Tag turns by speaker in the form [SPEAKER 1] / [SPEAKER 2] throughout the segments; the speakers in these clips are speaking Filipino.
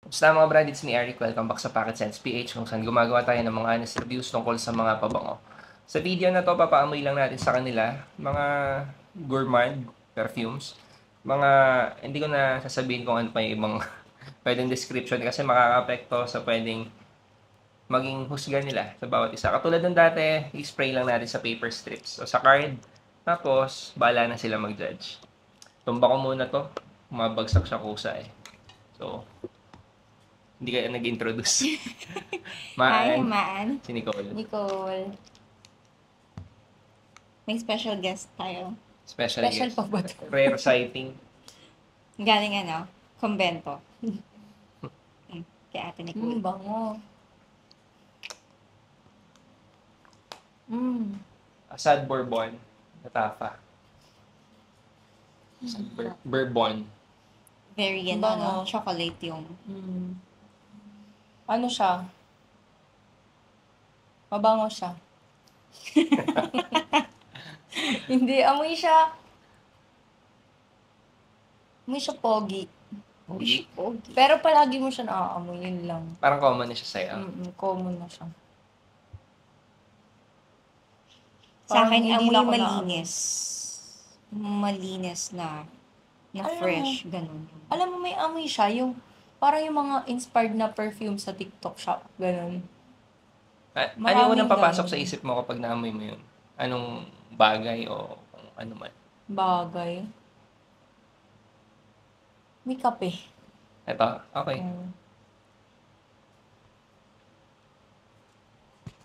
[SPEAKER 1] Basta mga brad, it's me Eric. Welcome back sa Pocket Sense PH kung saan gumagawa tayo ng mga honest reviews tungkol sa mga pabango. Sa video na to, papaamoy lang natin sa kanila mga gourmand perfumes. Mga, hindi ko na sasabihin kung ano pa yung ibang pwedeng description kasi makaka-apekto sa pwedeng maging husga nila sa bawat isa. Katulad ng dati, i-spray lang natin sa paper strips o sa card. Tapos, bahala na sila mag-judge. Tumba ko muna to. Mabagsak siya kusa eh. So, hindi ka nag-introduce.
[SPEAKER 2] Hi,
[SPEAKER 1] Maan.
[SPEAKER 2] Maan.
[SPEAKER 1] Si Nicole.
[SPEAKER 2] Nicole. May special guest tayo.
[SPEAKER 1] Special
[SPEAKER 2] Special
[SPEAKER 1] guest.
[SPEAKER 2] pa ba ito?
[SPEAKER 1] Rare sighting.
[SPEAKER 2] Galing kumbento. Kay Ate Nicole.
[SPEAKER 3] Bango.
[SPEAKER 1] Sad Bourbon. Natafa. Bourbon.
[SPEAKER 2] Very
[SPEAKER 3] Bango.
[SPEAKER 2] chocolate yung.
[SPEAKER 3] Ano siya? Mabango siya. Hindi, amoy siya pogi.
[SPEAKER 1] Pogi.
[SPEAKER 2] Pogi.
[SPEAKER 3] Pero palagi mo siya naaamoy, yun lang.
[SPEAKER 1] Parang common na siya sa'yo.
[SPEAKER 3] Common na siya.
[SPEAKER 2] Sa
[SPEAKER 3] Parang
[SPEAKER 2] akin,
[SPEAKER 3] hindi
[SPEAKER 2] amoy
[SPEAKER 3] lang ako
[SPEAKER 2] malinis. Malinis na
[SPEAKER 3] Alam mo,
[SPEAKER 2] fresh, ganun.
[SPEAKER 3] Alam mo, may amoy siya, yung parang yung mga inspired na perfume sa TikTok shop, ganun.
[SPEAKER 1] Ano yung
[SPEAKER 3] Maraming
[SPEAKER 1] unang papasok
[SPEAKER 3] ganun.
[SPEAKER 1] sa isip mo kapag naamoy mo yun? Anong bagay o kung ano man?
[SPEAKER 3] Bagay. May kape.
[SPEAKER 1] Ito? Okay.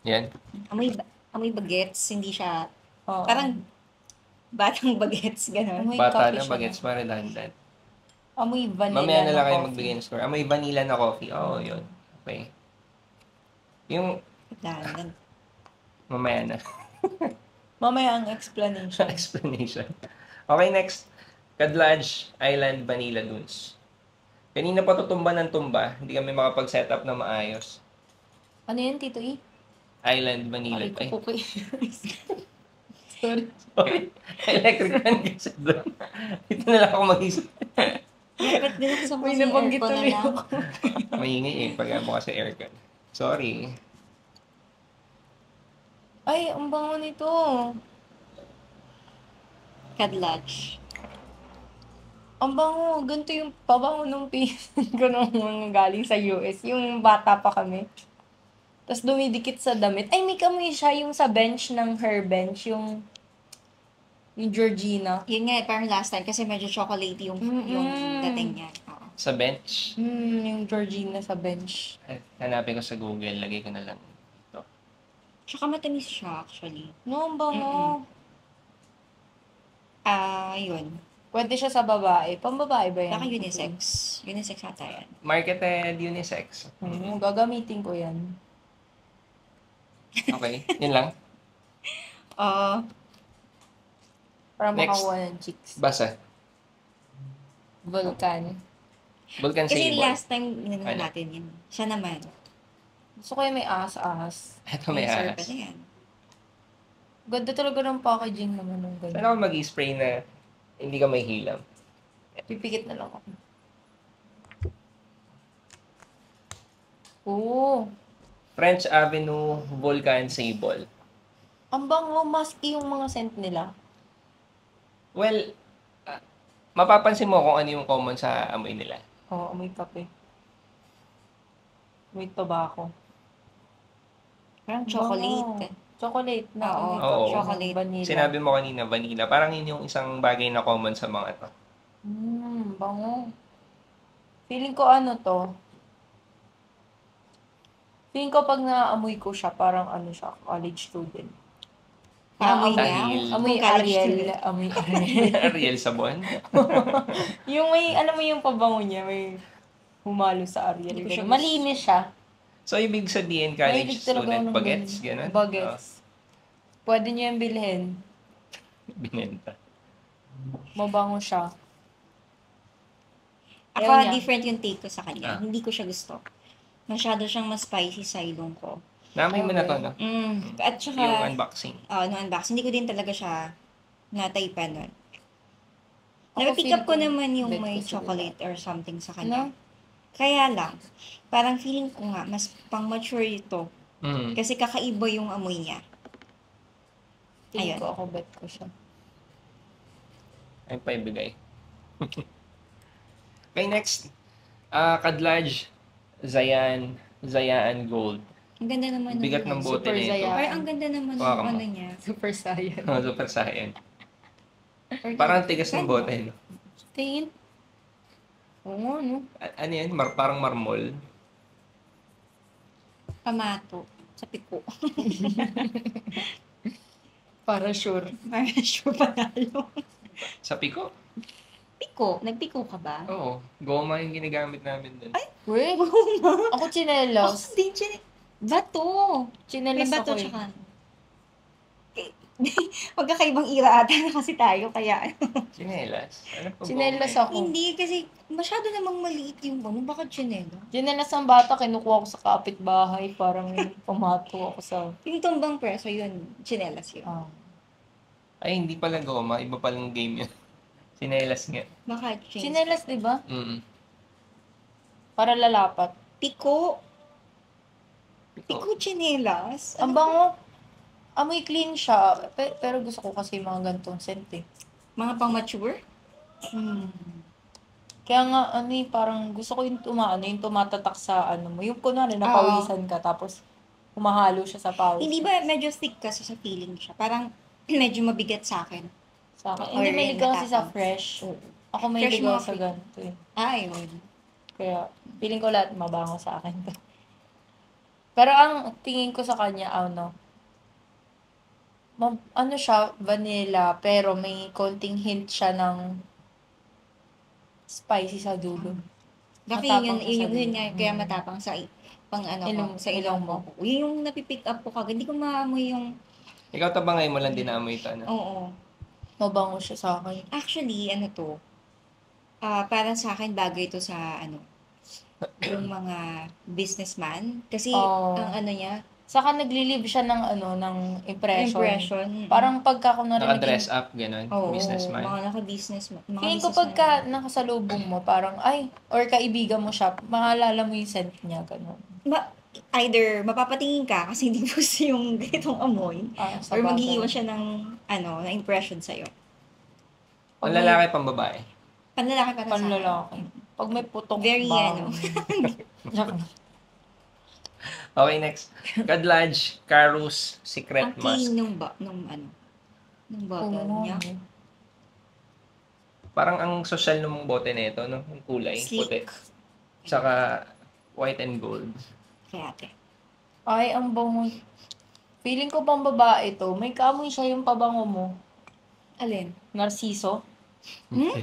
[SPEAKER 1] Yan.
[SPEAKER 2] Amoy bagets, hindi siya,
[SPEAKER 3] Oo.
[SPEAKER 2] parang batang bagets, ganun.
[SPEAKER 3] Amoy
[SPEAKER 1] Bata
[SPEAKER 3] kape
[SPEAKER 1] na,
[SPEAKER 3] siya.
[SPEAKER 1] bagets pa redundant.
[SPEAKER 3] Amoy vanilla
[SPEAKER 1] Mamaya na lang kayo
[SPEAKER 3] coffee.
[SPEAKER 1] magbigay ng score. Amoy vanilla na coffee. Oo, yun. Okay. Yung,
[SPEAKER 2] Dandan.
[SPEAKER 1] mamaya na.
[SPEAKER 3] Mamaya ang explanation.
[SPEAKER 1] Explanation. Okay, next. Cadlage Island Vanilla Dunes. Kanina pa tutumba ng tumba. Hindi kami makapag-set up na maayos.
[SPEAKER 3] Ano yan, Tito E?
[SPEAKER 1] Island Vanilla.
[SPEAKER 3] Aray
[SPEAKER 1] Ay,
[SPEAKER 3] ko po Sorry.
[SPEAKER 1] sorry. Electric fan kasi doon. Dito na lang ako mag-isip.
[SPEAKER 2] Dapat binuksan mo
[SPEAKER 3] May
[SPEAKER 2] kasi yung
[SPEAKER 3] nabanggit
[SPEAKER 2] aircon na
[SPEAKER 3] tuloy
[SPEAKER 2] lang.
[SPEAKER 3] ako.
[SPEAKER 1] Maingay eh, pag mo kasi aircon. Sorry.
[SPEAKER 3] Ay, ang bango nito.
[SPEAKER 2] Cadlage.
[SPEAKER 3] Ang bango. Ganito yung pabango nung pinsan ko nung mga galing sa US. Yung bata pa kami. Tapos dumidikit sa damit. Ay, may kamoy siya yung sa bench ng her bench. Yung Georgina.
[SPEAKER 2] Yun nga, parang last time kasi medyo chocolate yung dating niya. Oo.
[SPEAKER 1] Sa bench.
[SPEAKER 3] Yung Georgina sa bench.
[SPEAKER 1] Hanapin ko sa Google. Lagay ko na lang. Ito.
[SPEAKER 2] Tsaka matamis siya actually.
[SPEAKER 3] No, ang bango.
[SPEAKER 2] Yun.
[SPEAKER 3] Pwede siya sa babae. Pambabae ba yan?
[SPEAKER 2] Saka unisex. Unisex ata yan.
[SPEAKER 1] Marketed unisex.
[SPEAKER 3] Gagamitin ko yan.
[SPEAKER 1] Okay. Yun lang.
[SPEAKER 3] Para
[SPEAKER 1] Next.
[SPEAKER 3] makakuha ng chicks.
[SPEAKER 1] Basa.
[SPEAKER 3] Vulcan.
[SPEAKER 1] Vulcan
[SPEAKER 2] Kasi
[SPEAKER 1] Sable.
[SPEAKER 2] last time
[SPEAKER 1] Ano?
[SPEAKER 2] natin yun. Siya naman.
[SPEAKER 3] Gusto ko yung may ahas-ahas.
[SPEAKER 1] Ito may
[SPEAKER 2] syrup
[SPEAKER 1] ahas.
[SPEAKER 2] na yan.
[SPEAKER 3] Ganda talaga ng packaging naman ng
[SPEAKER 1] Saan
[SPEAKER 3] ganda.
[SPEAKER 1] ako mag-spray na hindi ka may hilam?
[SPEAKER 3] Pipikit na lang ako. Oo.
[SPEAKER 1] French Avenue Vulcan Sable.
[SPEAKER 3] Ang bango, musky yung mga scent nila.
[SPEAKER 1] Well, mapapansin mo kung ano yung common sa amoy nila.
[SPEAKER 3] Oo, amoy kape. Amoy tobacco.
[SPEAKER 2] Parang
[SPEAKER 3] Bango.
[SPEAKER 2] chocolate.
[SPEAKER 3] Chocolate na
[SPEAKER 2] Oo,
[SPEAKER 3] amoy
[SPEAKER 1] oo.
[SPEAKER 3] kape.
[SPEAKER 2] Chocolate.
[SPEAKER 3] Vanilla.
[SPEAKER 1] Sinabi mo kanina, vanilla. Parang yun yung isang bagay na common sa mga to.
[SPEAKER 3] Bango. Feeling ko ano to. Feeling ko pag naamoy ko siya, parang ano siya, college student.
[SPEAKER 2] Amoy niya.
[SPEAKER 1] Dahil-
[SPEAKER 3] Amoy
[SPEAKER 2] Kung college
[SPEAKER 3] Ariel.
[SPEAKER 2] student.
[SPEAKER 3] Amoy Ariel.
[SPEAKER 1] Ariel Sabon.
[SPEAKER 3] Yung may, alam mo yung pabango niya, may humalo sa Ariel.
[SPEAKER 2] Hindi ko siya
[SPEAKER 3] Malinis siya.
[SPEAKER 1] So, ibig sabihin, college
[SPEAKER 3] Mahilig talaga
[SPEAKER 1] student,
[SPEAKER 3] ako ng
[SPEAKER 1] bagets,
[SPEAKER 3] ganun.
[SPEAKER 1] gano'n?
[SPEAKER 3] Bagets. Pwede niyo yung bilhin.
[SPEAKER 1] Binenta.
[SPEAKER 3] Mabango siya.
[SPEAKER 2] Ako,
[SPEAKER 3] Ayaw niya.
[SPEAKER 2] different yung take ko sa kanya. Hindi ko siya gusto. Masyado siyang mas spicy sa ilong ko.
[SPEAKER 1] Namoy mo na to, no?
[SPEAKER 2] At saka,
[SPEAKER 1] Yung unboxing.
[SPEAKER 2] no unbox, hindi ko din talaga siya nataypan nun.
[SPEAKER 3] Ako
[SPEAKER 2] Napipick
[SPEAKER 3] feel
[SPEAKER 2] up ko
[SPEAKER 3] ko,
[SPEAKER 2] naman yung
[SPEAKER 3] bet
[SPEAKER 2] may
[SPEAKER 3] ko sila.
[SPEAKER 2] chocolate or something sa kanya. Kaya lang, parang feeling ko nga, mas pang-mature ito.
[SPEAKER 1] Mm.
[SPEAKER 2] Kasi kakaiba yung amoy niya.
[SPEAKER 3] Tingin
[SPEAKER 2] Ayun.
[SPEAKER 3] ko ako bet ko siya.
[SPEAKER 1] Ay, paibigay. Okay, next. Kadlaj, Zayaan Gold.
[SPEAKER 2] Ang ganda naman
[SPEAKER 1] Bigat ng
[SPEAKER 2] niya.
[SPEAKER 1] bote
[SPEAKER 3] Super
[SPEAKER 1] na ito.
[SPEAKER 3] Zaya.
[SPEAKER 2] Ay, ang ganda naman
[SPEAKER 1] Baka
[SPEAKER 2] ng
[SPEAKER 1] mo.
[SPEAKER 2] ano niya.
[SPEAKER 3] Super saiyan.
[SPEAKER 1] Super Saiyan.
[SPEAKER 2] Organic.
[SPEAKER 1] Parang tigas ng
[SPEAKER 2] Ganda.
[SPEAKER 1] bote, no?
[SPEAKER 3] Tingin. Oo, ano?
[SPEAKER 1] Ano yan? Parang marmol.
[SPEAKER 2] Pamato. Sa piko.
[SPEAKER 3] Para sure.
[SPEAKER 2] Parang sure panalo.
[SPEAKER 1] Sa piko?
[SPEAKER 2] Piko. Nagpiko ka ba?
[SPEAKER 1] Oo. Goma yung ginagamit namin dun.
[SPEAKER 2] Ay!
[SPEAKER 3] Wait. Ako
[SPEAKER 2] Oh,
[SPEAKER 3] chinelas.
[SPEAKER 2] di, bato. May
[SPEAKER 3] Chinelas
[SPEAKER 2] bato
[SPEAKER 3] ako eh.
[SPEAKER 2] tsaka. Magkakaibang ira ata na kasi tayo, kaya
[SPEAKER 1] Chinelas? Ano pa
[SPEAKER 3] Chinelas
[SPEAKER 1] goma
[SPEAKER 3] ako.
[SPEAKER 2] hindi, kasi masyado namang maliit yung ano, baka chinelo.
[SPEAKER 3] Chinelas ng bata, kinukuha ko sa kapitbahay. Parang pumato ako sa...
[SPEAKER 2] Yung tumbang preso, yun, chinelas yun.
[SPEAKER 3] Ah.
[SPEAKER 1] Ay, hindi pala goma. Iba palang game yun. Chinelas nga.
[SPEAKER 2] Baka change.
[SPEAKER 3] Chinelas, di ba?
[SPEAKER 1] Mm.
[SPEAKER 3] Para lalapat.
[SPEAKER 2] Piko.
[SPEAKER 1] Piko.
[SPEAKER 2] Piko chinelas.
[SPEAKER 3] Ang bango. Amoy clean siya. Pero gusto ko kasi yung mga gantong scent eh.
[SPEAKER 2] Mga pang mature?
[SPEAKER 3] Kaya nga, parang gusto ko yung yung tumatatak sa mo. Yung kunwari, napawisan ka, tapos humahalo siya sa pawis.
[SPEAKER 2] Hindi ba medyo thick kasi sa feeling siya? Parang medyo mabigat sa akin.
[SPEAKER 3] Sa akin.
[SPEAKER 2] Or
[SPEAKER 3] Hindi, mahilig ka kasi sa
[SPEAKER 2] natapang.
[SPEAKER 3] fresh.
[SPEAKER 2] Oo.
[SPEAKER 3] Ako mahilig
[SPEAKER 2] Fresh
[SPEAKER 3] ako
[SPEAKER 2] mga
[SPEAKER 3] sa
[SPEAKER 2] fresh.
[SPEAKER 3] ganito eh.
[SPEAKER 2] Ayun.
[SPEAKER 3] Kaya, feeling ko lahat mabango sa akin. Pero ang tingin ko sa kanya, ano siya, vanilla, pero may konting hint siya ng spicy sa dulo.
[SPEAKER 2] Baka
[SPEAKER 3] Matapang
[SPEAKER 2] yun,
[SPEAKER 3] siya sa
[SPEAKER 2] yun
[SPEAKER 3] dulo.
[SPEAKER 2] nga, kaya matapang sa pang ano
[SPEAKER 3] Ilong-
[SPEAKER 2] ko, sa
[SPEAKER 3] ilong
[SPEAKER 2] ilong mo. Yun yung napipick up ko kagad. Hindi ko maamoy yung,
[SPEAKER 1] Ikaw tabangay mo lang dinamoy ito, ano?
[SPEAKER 2] oo.
[SPEAKER 3] Mabango siya sa akin.
[SPEAKER 2] Actually, ano to, para sa akin, bagay to sa, yung mga businessman. Kasi,
[SPEAKER 3] Oo.
[SPEAKER 2] ang ano niya,
[SPEAKER 3] Saka nagli-leave siya ng impression.
[SPEAKER 2] impression.
[SPEAKER 3] Parang pagka kunwari
[SPEAKER 1] Naka-dress up, gano'n.
[SPEAKER 2] Oo,
[SPEAKER 1] Businessman.
[SPEAKER 2] mga naka-businessman. Mga
[SPEAKER 3] Feeling ko
[SPEAKER 2] businessman.
[SPEAKER 3] pagka nakasalubong mo, parang, or kaibigan mo siya, maalala mo yung scent niya, gano'n.
[SPEAKER 2] Either mapapatingin ka kasi hindi gusto yung ganitong amoy,
[SPEAKER 3] Sa
[SPEAKER 2] or
[SPEAKER 3] bagay.
[SPEAKER 2] mag-iiwan siya ng, na impression sa'yo.
[SPEAKER 1] Pang lalaki, pang babae.
[SPEAKER 2] Panlalaki para sa akin.
[SPEAKER 3] Panlalaki. Pag may putong
[SPEAKER 2] Very,
[SPEAKER 3] bango. Joke lang.
[SPEAKER 1] Okay, next. Kadlaj, Carus, Secret
[SPEAKER 2] Ang
[SPEAKER 1] Mask.
[SPEAKER 2] clean nung bottle
[SPEAKER 3] Oo.
[SPEAKER 2] niya.
[SPEAKER 1] Parang ang social nung bote na ito, no? Yung kulay, puti.
[SPEAKER 2] Sleek.
[SPEAKER 1] Tsaka white and gold.
[SPEAKER 2] Kaya ate.
[SPEAKER 3] Ay, ang bango. Feeling ko pang babae to. May kaamoy siya yung pabango mo.
[SPEAKER 2] Alin?
[SPEAKER 3] Narciso?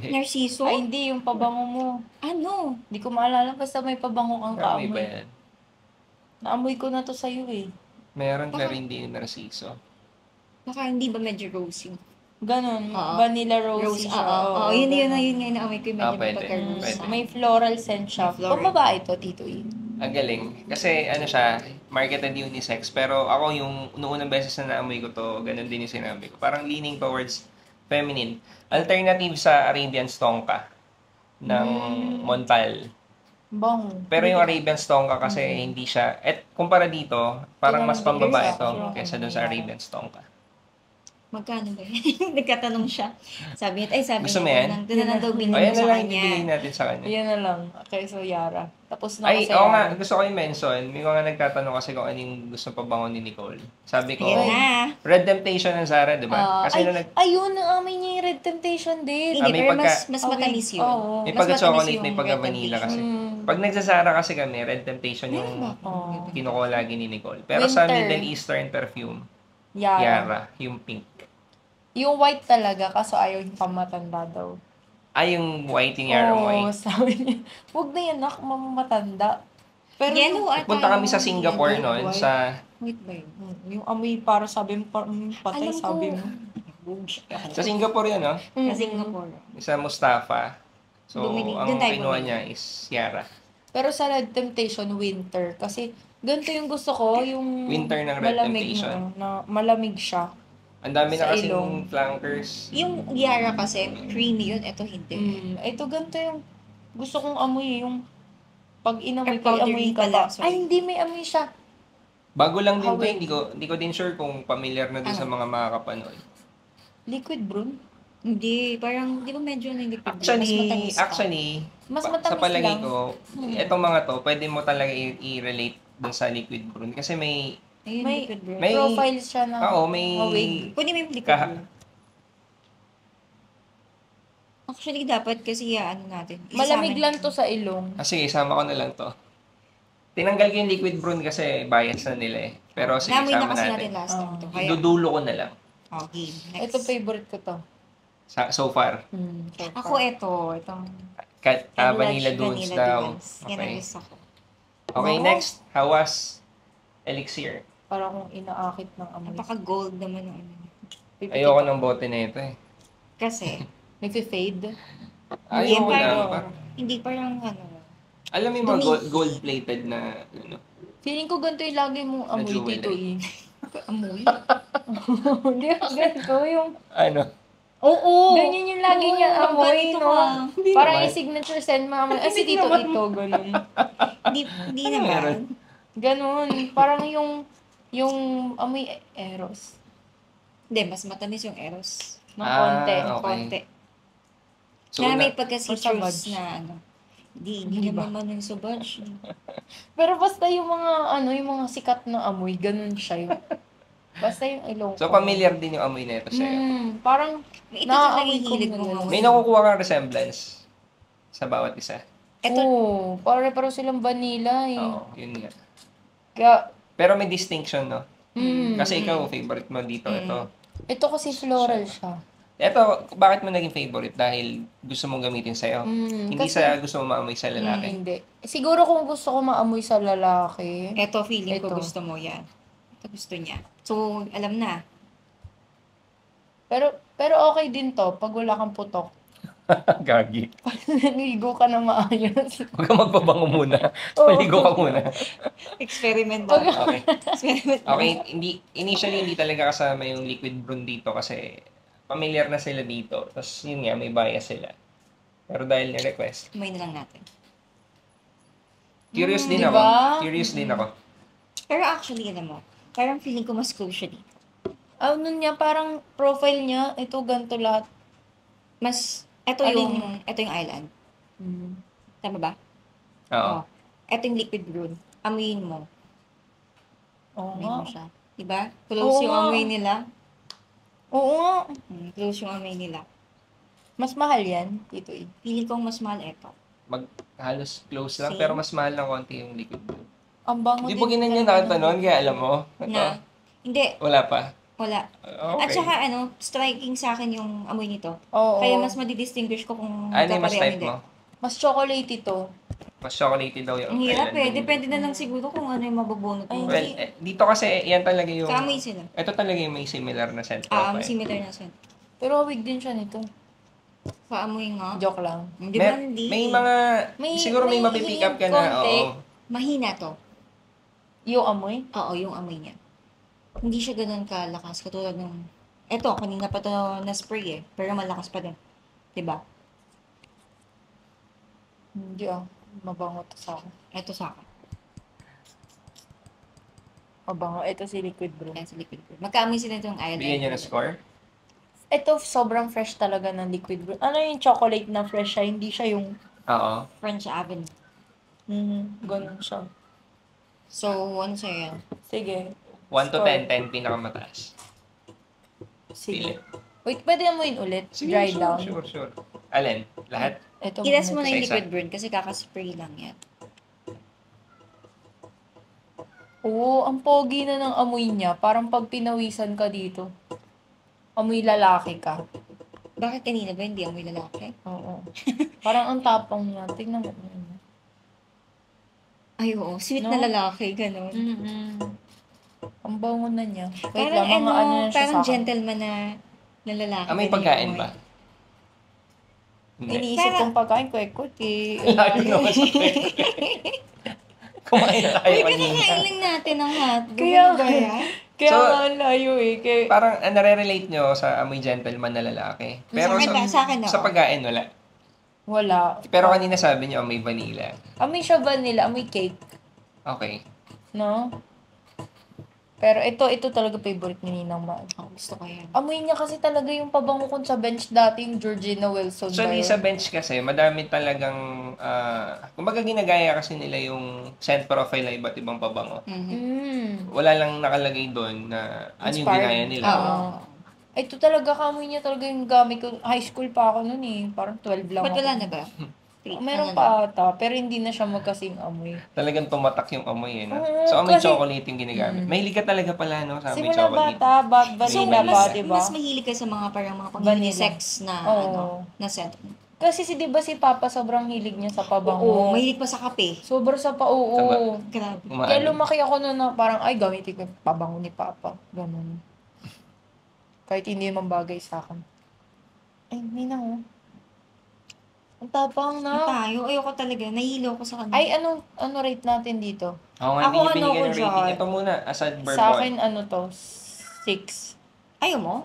[SPEAKER 2] Narciso?
[SPEAKER 3] Ay, hindi. Yung pabango mo.
[SPEAKER 2] Ano?
[SPEAKER 3] Hindi ko maalala. Basta may pabango kang
[SPEAKER 1] Parang may ba
[SPEAKER 3] kaamoy.
[SPEAKER 1] yan?
[SPEAKER 3] Naamoy ko na to sa'yo eh.
[SPEAKER 1] Meron pero
[SPEAKER 2] Baka-
[SPEAKER 1] hindi yung narciso.
[SPEAKER 2] Baka hindi ba medyo rosy?
[SPEAKER 3] Ganon.
[SPEAKER 2] Oo.
[SPEAKER 3] Vanilla rosy siya.
[SPEAKER 2] Oo, yun nga naamoy ko yung medyo
[SPEAKER 1] pwede.
[SPEAKER 2] pagka-rosy.
[SPEAKER 1] Pwede.
[SPEAKER 3] May floral scent siya.
[SPEAKER 2] May floral.
[SPEAKER 3] Pang babae to, Tito E.
[SPEAKER 1] Ang galing. Kasi ano siya, marketed unisex. Pero ako yung noong unang beses na naamoy ko to, ganun din yung sinabi ko. Parang leaning towards feminine. Alternative sa Arabian Stonka ng Montal.
[SPEAKER 3] Bango.
[SPEAKER 1] Pero yung Arabian Stonka kasi hindi siya, kumpara dito, parang mas pambabae to kaysa dun sa Arabian Stonka.
[SPEAKER 2] Magkano ba yan? Nagkatanong siya. Sabi niya,
[SPEAKER 1] Gusto mo yan?
[SPEAKER 2] doon na lang daw
[SPEAKER 1] O
[SPEAKER 2] binili
[SPEAKER 1] yan na
[SPEAKER 2] sa
[SPEAKER 1] lang
[SPEAKER 2] kanya.
[SPEAKER 1] ibigay natin sa kanya.
[SPEAKER 3] Yan na lang. Okay, so Yara. Tapos na
[SPEAKER 1] Ay,
[SPEAKER 3] ako sa
[SPEAKER 1] oo
[SPEAKER 3] Yara.
[SPEAKER 1] nga, gusto ko yung mention. May mga nagtatanong kasi kung ano yung gusto pabango ni Nicole. Sabi ko,
[SPEAKER 2] Ayan na.
[SPEAKER 1] Red Temptation ng Zara, di ba? Kasi nung
[SPEAKER 3] ayun, naamoy niya yung Red Temptation din.
[SPEAKER 2] Hindi,
[SPEAKER 1] may
[SPEAKER 2] pero
[SPEAKER 1] pagka-
[SPEAKER 2] mas
[SPEAKER 3] Okay.
[SPEAKER 2] matamis yun.
[SPEAKER 3] Oo.
[SPEAKER 1] may
[SPEAKER 2] Mas
[SPEAKER 1] pagka-chocolate,
[SPEAKER 2] matamis
[SPEAKER 1] may
[SPEAKER 2] yung
[SPEAKER 1] pagka-vanilla
[SPEAKER 2] Red
[SPEAKER 1] kasi.
[SPEAKER 3] Mm.
[SPEAKER 1] Pag nagsasara kasi kami, Red Temptation yung
[SPEAKER 3] Oo.
[SPEAKER 1] kinukuha lagi ni Nicole. Pero sa
[SPEAKER 3] Winter.
[SPEAKER 1] Middle Eastern perfume,
[SPEAKER 3] Yara.
[SPEAKER 1] Yara, yung pink.
[SPEAKER 3] Yung white talaga, kaso ayaw yung pamatanda daw.
[SPEAKER 1] Ay, yung white, yung Yara
[SPEAKER 3] Oo,
[SPEAKER 1] white.
[SPEAKER 3] sabi niya, huwag na yan, nak, mamamatanda. Pero
[SPEAKER 2] Yellow ata.
[SPEAKER 1] Punta kami sa
[SPEAKER 2] yung
[SPEAKER 1] Singapore
[SPEAKER 2] yellow,
[SPEAKER 1] noon,
[SPEAKER 2] white.
[SPEAKER 1] sa
[SPEAKER 2] Wait ba yun?
[SPEAKER 3] yung amoy para sabi mo, patay,
[SPEAKER 2] Alam ko.
[SPEAKER 3] sabi mo.
[SPEAKER 1] sa Singapore yun, no?
[SPEAKER 2] Sa Singapore.
[SPEAKER 1] Sa Mustafa. So,
[SPEAKER 2] Bumili-
[SPEAKER 1] ang
[SPEAKER 2] doon tayo
[SPEAKER 1] kinuha
[SPEAKER 2] bumili.
[SPEAKER 1] niya is Yara.
[SPEAKER 3] Pero sa Red Temptation, winter. Kasi ganito yung gusto ko, yung
[SPEAKER 1] Winter ng Red
[SPEAKER 3] malamig
[SPEAKER 1] Temptation.
[SPEAKER 3] Na malamig siya.
[SPEAKER 1] Ang dami na
[SPEAKER 3] Sa
[SPEAKER 1] kasing
[SPEAKER 3] ilong.
[SPEAKER 1] flankers.
[SPEAKER 2] Yung Yara kasi, creamy yun. Ito hindi.
[SPEAKER 3] Ito ganito yung gusto kong amoy, yung Pag inamoy
[SPEAKER 2] Or
[SPEAKER 3] ko,
[SPEAKER 2] powdery
[SPEAKER 3] amoy ka
[SPEAKER 2] pala,
[SPEAKER 3] ba?
[SPEAKER 2] sorry.
[SPEAKER 3] Ay, hindi, may amoy siya.
[SPEAKER 1] Bago lang din to,
[SPEAKER 3] Hawig.
[SPEAKER 1] hindi ko din sure kung familiar na din sa
[SPEAKER 2] Ano?
[SPEAKER 1] mga makakapanood.
[SPEAKER 3] Liquid broom?
[SPEAKER 2] Hindi, parang, di ba medyo na liquid broom? Mas matamis pa.
[SPEAKER 3] Mas
[SPEAKER 1] sa
[SPEAKER 3] matamis
[SPEAKER 1] palagay
[SPEAKER 3] lang.
[SPEAKER 1] ko, itong mga to, pwede mo talaga i-relate dun sa liquid broom. Kasi may,
[SPEAKER 2] Ayun,
[SPEAKER 3] May,
[SPEAKER 2] liquid broom.
[SPEAKER 1] may-
[SPEAKER 3] profile siya na
[SPEAKER 1] may,
[SPEAKER 3] hawig.
[SPEAKER 2] Pwede mo yung liquid
[SPEAKER 1] Kaha-
[SPEAKER 2] broom. Actually, dapat kasi ano natin.
[SPEAKER 3] Malamig
[SPEAKER 2] isasama
[SPEAKER 3] lang
[SPEAKER 2] natin.
[SPEAKER 3] to sa ilong.
[SPEAKER 1] sige, isama ko na lang to. Tinanggal ko yung liquid broom kasi bias na nila eh. Pero sige,
[SPEAKER 2] Namoy na
[SPEAKER 1] isama
[SPEAKER 2] kasi
[SPEAKER 1] natin.
[SPEAKER 2] natin last time to. Kaya,
[SPEAKER 1] Idudulo ko na lang.
[SPEAKER 2] game. Next.
[SPEAKER 3] Ito favorite ko to.
[SPEAKER 1] So far.
[SPEAKER 3] So
[SPEAKER 2] Ako
[SPEAKER 3] far.
[SPEAKER 2] itong
[SPEAKER 1] Vanilla Dunes daw.
[SPEAKER 2] Yan ang
[SPEAKER 1] Okay.
[SPEAKER 2] gusto ko.
[SPEAKER 1] Okay,
[SPEAKER 3] Wow.
[SPEAKER 1] next. Hawas Elixir.
[SPEAKER 3] Para kung inaakit ng amoy.
[SPEAKER 2] Napaka-gold naman ang ano.
[SPEAKER 3] Pipikit
[SPEAKER 1] Ayoko
[SPEAKER 3] ako.
[SPEAKER 1] ng bote na ito eh.
[SPEAKER 2] Kasi,
[SPEAKER 3] Nagfi-fade.
[SPEAKER 1] Ayoko
[SPEAKER 2] parang-
[SPEAKER 1] lang.
[SPEAKER 2] hindi parang ano.
[SPEAKER 1] Alam mo yung mga
[SPEAKER 2] Dumi.
[SPEAKER 1] gold-plated na ano.
[SPEAKER 3] Feeling ko ganito yung lagi mong amoy
[SPEAKER 1] jewel
[SPEAKER 3] dito eh.
[SPEAKER 2] Amoy.
[SPEAKER 3] Hindi, ganito yung...
[SPEAKER 1] Ano?
[SPEAKER 2] Oo!
[SPEAKER 3] Ganyan yung lagi niya amoy,
[SPEAKER 2] ganito
[SPEAKER 3] no?
[SPEAKER 2] ka.
[SPEAKER 3] Parang
[SPEAKER 1] naman.
[SPEAKER 3] yung signature scent mga amoy. Ay, si Tito ito, ganun.
[SPEAKER 2] Hindi naman.
[SPEAKER 3] Ganun. Parang yung amoy eros.
[SPEAKER 2] Hindi, mas matamis yung Eros.
[SPEAKER 3] Ng konti.
[SPEAKER 1] Okay.
[SPEAKER 2] Konti.
[SPEAKER 1] So,
[SPEAKER 2] Na may
[SPEAKER 1] una,
[SPEAKER 2] pagka-citrus
[SPEAKER 3] Savage.
[SPEAKER 2] na ano. Hindi
[SPEAKER 3] Diba?
[SPEAKER 2] naman yung savage.
[SPEAKER 3] Pero basta yung mga sikat na amoy, ganun siya yun. Basta yung ilong
[SPEAKER 1] so
[SPEAKER 3] ko.
[SPEAKER 1] familiar din yung amoy na ito sa'yo.
[SPEAKER 3] Parang,
[SPEAKER 2] Ito talaga
[SPEAKER 3] Nakaamoy
[SPEAKER 2] yung
[SPEAKER 3] ko
[SPEAKER 2] hilig
[SPEAKER 3] na
[SPEAKER 2] mong
[SPEAKER 3] yun.
[SPEAKER 2] amoy.
[SPEAKER 1] May nakukuha kang resemblance sa bawat isa.
[SPEAKER 2] Ito,
[SPEAKER 3] pare-paro silang vanilla eh.
[SPEAKER 1] Oo, yun nga.
[SPEAKER 3] Kaya,
[SPEAKER 1] Pero may distinction, no? Kasi
[SPEAKER 2] Mm.
[SPEAKER 1] ikaw, favorite mo dito,
[SPEAKER 3] ito kasi floral siya.
[SPEAKER 1] Ito, bakit mo naging favorite? Dahil gusto mong gamitin sa'yo? Hindi
[SPEAKER 3] kasi-
[SPEAKER 1] sa gusto mo maamoy sa lalaki?
[SPEAKER 3] Hindi. Siguro kung gusto ko maamoy sa lalaki.
[SPEAKER 2] ito feeling ko
[SPEAKER 3] Ito.
[SPEAKER 2] gusto mo yan. Ito gusto niya. So, alam na.
[SPEAKER 3] Pero okay din to pag wala kang putok.
[SPEAKER 1] Gagi.
[SPEAKER 3] Naligo ka na maayos.
[SPEAKER 1] Huwag kang magpabango muna.
[SPEAKER 3] Oo.
[SPEAKER 1] Maligo ka muna.
[SPEAKER 2] Experiment lang.
[SPEAKER 1] Okay.
[SPEAKER 2] Experiment lang.
[SPEAKER 1] Okay, initially hindi talaga kasama yung liquid broom dito kasi familiar na sila dito. Tapos yun nga, may bias sila. Pero dahil ni-request,
[SPEAKER 2] Kumain na lang natin.
[SPEAKER 1] curious din
[SPEAKER 3] diba?
[SPEAKER 1] ako. Curious din ako.
[SPEAKER 2] Pero actually, alam mo, parang feeling ko mas close siya dito.
[SPEAKER 3] Ano niya, parang profile niya, ito ganito lahat.
[SPEAKER 2] Mas, ito
[SPEAKER 3] Alin
[SPEAKER 2] yung island. Tama ba?
[SPEAKER 1] Oo.
[SPEAKER 2] Ito yung liquid broom. Amuyin mo.
[SPEAKER 3] Oo
[SPEAKER 2] Amuyin
[SPEAKER 3] nga.
[SPEAKER 2] mo siya. Diba? Close
[SPEAKER 3] Oo
[SPEAKER 2] yung
[SPEAKER 3] nga.
[SPEAKER 2] amoy nila.
[SPEAKER 3] Oo nga.
[SPEAKER 2] Close yung amoy nila.
[SPEAKER 3] Mas mahal yan, Tito E.
[SPEAKER 2] Feeling ko mas mahal ito.
[SPEAKER 1] Halos close lang,
[SPEAKER 2] Same.
[SPEAKER 1] pero mas mahal ng konti yung liquid broom.
[SPEAKER 3] Ang bango
[SPEAKER 1] Hindi
[SPEAKER 3] din
[SPEAKER 1] ba ginanyan
[SPEAKER 3] talaga
[SPEAKER 1] nakita
[SPEAKER 3] ng-
[SPEAKER 1] noon? Kaya alam mo? Ito?
[SPEAKER 2] Na, hindi,
[SPEAKER 1] Wala pa?
[SPEAKER 2] wala.
[SPEAKER 1] Okay.
[SPEAKER 2] At saka striking sa akin yung amoy nito.
[SPEAKER 3] Oo.
[SPEAKER 2] Kaya mas madidistinguish ko kung
[SPEAKER 1] Ano yung mas
[SPEAKER 2] magkapareho o
[SPEAKER 1] type
[SPEAKER 2] hindi.
[SPEAKER 1] mo?
[SPEAKER 3] Mas chocolate ito.
[SPEAKER 1] Mas chocolatey daw yung
[SPEAKER 2] Ang hirap
[SPEAKER 1] island.
[SPEAKER 2] Depende na lang siguro kung ano yung mabubunot
[SPEAKER 3] Ay,
[SPEAKER 2] mo.
[SPEAKER 1] Well, dito kasi yan talaga yung...
[SPEAKER 2] Kaamoy sila.
[SPEAKER 1] Ito talaga yung may similar na scent profile.
[SPEAKER 2] Similar na scent.
[SPEAKER 3] Pero hawig din siya nito.
[SPEAKER 2] Kaamoy nga.
[SPEAKER 3] Joke lang.
[SPEAKER 2] Di ba hindi?
[SPEAKER 1] May mga... siguro may mapipick up ka na.
[SPEAKER 3] konti.
[SPEAKER 1] Oo.
[SPEAKER 2] Mahina to.
[SPEAKER 3] Yung amoy?
[SPEAKER 2] Oo, yung amoy niya. Hindi siya ganun kalakas. Katulad ng... Eto, kanina pa to na-spray eh. Pero malakas pa din. Diba?
[SPEAKER 3] Hindi Mabango to sa akin.
[SPEAKER 2] Eto sa akin.
[SPEAKER 3] Mabango. Ito si liquid broom.
[SPEAKER 2] Yan sa liquid broom. Magkaamoy sila itong iodine.
[SPEAKER 1] Bigyan nyo ng score?
[SPEAKER 3] Ito sobrang fresh talaga ng liquid broom. Ano yung chocolate na fresh siya? Hindi siya yung...
[SPEAKER 1] Oo.
[SPEAKER 2] French Avenue.
[SPEAKER 3] Ganun siya.
[SPEAKER 2] So, ano sa'yo yan?
[SPEAKER 3] Sige.
[SPEAKER 1] 1 to
[SPEAKER 3] Score.
[SPEAKER 1] 10, 10 pinakamataas.
[SPEAKER 3] Sige.
[SPEAKER 1] Pili.
[SPEAKER 3] Wait, pwede amuin ulit?
[SPEAKER 1] Sige,
[SPEAKER 3] Dry
[SPEAKER 1] sure,
[SPEAKER 3] down.
[SPEAKER 1] Sure. Alin? Lahat?
[SPEAKER 3] Ito
[SPEAKER 2] Iras mo
[SPEAKER 3] muna.
[SPEAKER 2] na yung
[SPEAKER 1] Isa-isa.
[SPEAKER 2] liquid broom kasi kakaspray lang yan.
[SPEAKER 3] Oo, ang pogi na ng amoy niya. Parang pag pinawisan ka dito, amoy lalaki ka.
[SPEAKER 2] Bakit kanina ba hindi amoy lalaki?
[SPEAKER 3] Oo. Parang ang tapang niya. Tingnan mo.
[SPEAKER 2] Ay, oo. Sweet
[SPEAKER 3] No?
[SPEAKER 2] na lalaki, ganun.
[SPEAKER 3] Ang bango na niya. Wait
[SPEAKER 2] Parang
[SPEAKER 3] lang, mga ano na siya
[SPEAKER 2] parang
[SPEAKER 3] sa akin.
[SPEAKER 2] gentleman na lalaki.
[SPEAKER 1] May
[SPEAKER 2] Ganun
[SPEAKER 1] pagkain
[SPEAKER 2] yung
[SPEAKER 1] ba?
[SPEAKER 2] amoy.
[SPEAKER 1] Hindi.
[SPEAKER 3] Iniisip
[SPEAKER 2] Parang-
[SPEAKER 3] kong pagkain ko, kuti.
[SPEAKER 1] Lagi naman sa Kumain tayo
[SPEAKER 2] Uy,
[SPEAKER 1] kanina.
[SPEAKER 2] kakakain lang natin ang hotdog.
[SPEAKER 3] Kaya
[SPEAKER 2] Ano ba yan?
[SPEAKER 3] Kaya
[SPEAKER 1] So,
[SPEAKER 3] nga ang layo eh. Kaya,
[SPEAKER 1] Parang nare-relate nyo sa amoy gentleman na lalaki. Pero
[SPEAKER 2] Sa akin ba? Sa akin, oo.
[SPEAKER 1] sa pagkain, wala.
[SPEAKER 3] Wala.
[SPEAKER 1] Pero kanina sabi niyo may vanilla.
[SPEAKER 3] Amoy siya vanilla, amoy cake.
[SPEAKER 1] Okay.
[SPEAKER 3] No? Pero ito talaga favorite ni Ninang Ma.
[SPEAKER 2] Ako gusto ko yan.
[SPEAKER 3] Amoy niya kasi talaga yung pabango ko sa bench dati, yung Georgina Wilson.
[SPEAKER 1] Actually, sa bench kasi, madami talagang, kumbaga ginagaya kasi nila yung scent profile na iba't ibang pabango. Wala lang nakalagay doon na ano yung
[SPEAKER 3] Inspired.
[SPEAKER 1] ginaya nila.
[SPEAKER 2] Oo.
[SPEAKER 3] Ito talaga, kamoy niya talaga yung gamit ko. High school pa ako noon eh. Parang 12 lang
[SPEAKER 2] Ba't
[SPEAKER 3] ako.
[SPEAKER 2] wala na ba?
[SPEAKER 3] Meron
[SPEAKER 2] Ano na?
[SPEAKER 3] pa ata, pero hindi na siya magkasing amoy.
[SPEAKER 1] Talagang tumatak yung amoy, no?
[SPEAKER 3] Oo,
[SPEAKER 1] So, amoy
[SPEAKER 3] kasi-
[SPEAKER 1] chocolate yung ginagamit. Mahilig ka talaga pala, no? Sa amoy
[SPEAKER 3] Simula
[SPEAKER 1] chocolate.
[SPEAKER 3] bata,
[SPEAKER 2] So,
[SPEAKER 3] vanilla
[SPEAKER 1] Vanilla
[SPEAKER 3] pa,
[SPEAKER 1] ba,
[SPEAKER 3] diba?
[SPEAKER 2] mas mahilig ka sa mga parang mga pang
[SPEAKER 3] Vanilla.
[SPEAKER 2] unisex na,
[SPEAKER 3] Oo.
[SPEAKER 2] na scent.
[SPEAKER 3] Kasi di ba si Papa sobrang hilig niya sa
[SPEAKER 2] Oo,
[SPEAKER 3] pabango.
[SPEAKER 2] mahilig pa sa kape.
[SPEAKER 3] Sobra sa oo.
[SPEAKER 1] Tama.
[SPEAKER 2] Grabe.
[SPEAKER 3] Kaya
[SPEAKER 1] Umaano.
[SPEAKER 3] lumaki ako noon na parang, ay, gamitin ko yung pabango ni Papa. Ganun. Kahit hindi naman bagay sa akin. Ay, may na oh. Ang tapang
[SPEAKER 2] Yung
[SPEAKER 3] na.
[SPEAKER 2] tayo, ayoko talaga. Nahihilo ko sa kanya.
[SPEAKER 3] Ay, ano rate natin dito?
[SPEAKER 1] Ako nga,
[SPEAKER 2] Ako,
[SPEAKER 1] hindi niya
[SPEAKER 2] ano
[SPEAKER 1] binigyan
[SPEAKER 2] ko
[SPEAKER 1] ng rating.
[SPEAKER 2] dyan?
[SPEAKER 1] Ito muna, asad
[SPEAKER 3] Sa
[SPEAKER 1] bourbon.
[SPEAKER 3] akin, ano to? 6.
[SPEAKER 2] Ayaw mo?